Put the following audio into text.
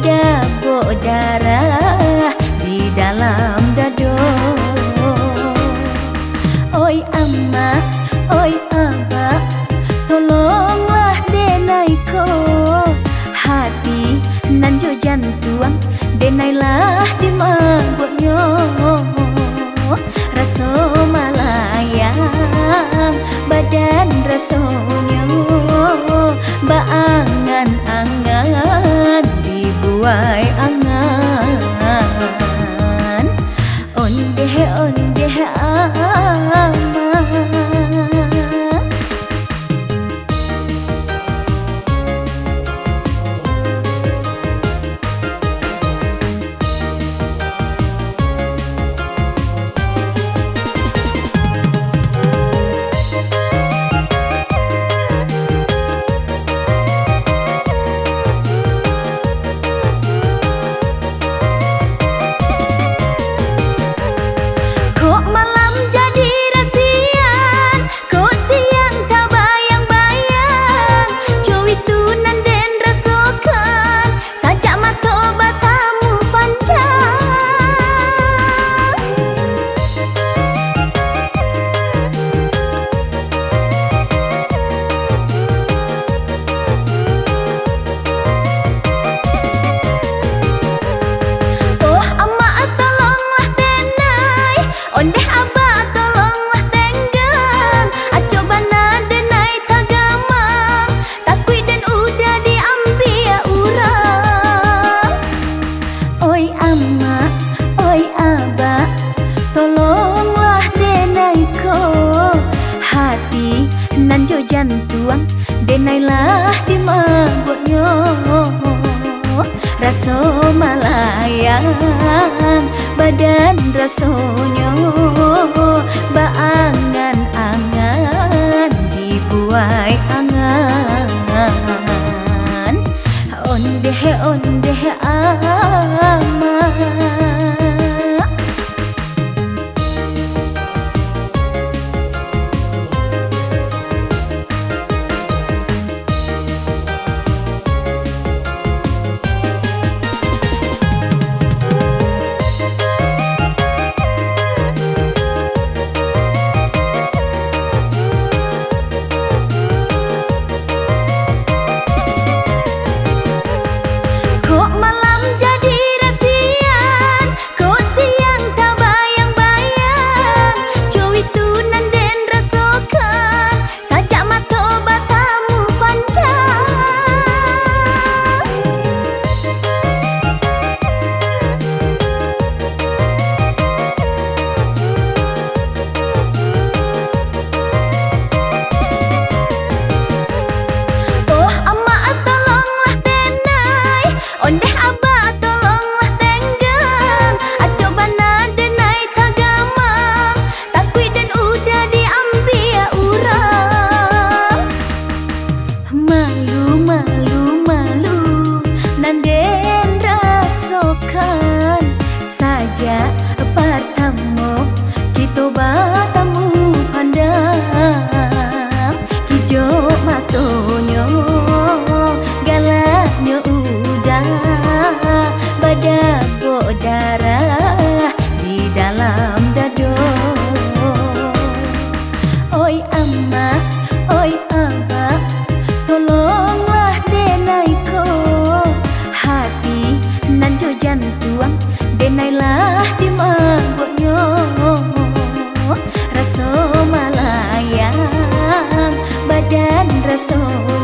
Badabok darah di dalam dado. Oi amma, oi abah, tolonglah denaiko. Hati nan jo jantuang, denailah di mabuknya. Raso malayang, badan rasonyo. Baangan-angan, dibuai angan. Ondeh-ondeh aman. Ondeh abah tolonglah tenggang, aco bana denai tagamang, takui dan udah diambil urang. Oi amma, oi abah, tolonglah denaiko. Hati nan jo jantuang, denailah di mabuknya. Raso malayang, badan rasonyo. Baangan-angan, dibuai angan. Ondeh-ondeh aman. Ondeh abah tolonglah tenggang, aco bana denai tagamang, takui dan udah diambil urang. Malu, malu, malu, nanden rasokan saja pertama kita bertemu pandang. Hijau matonyo, galaknya badabok darah di dalam dado. Oi amma, oi abah, tolonglah denaiko. Hati nan jo jantuang, denailah di mabuknya. Raso malayang, badan rasonyo.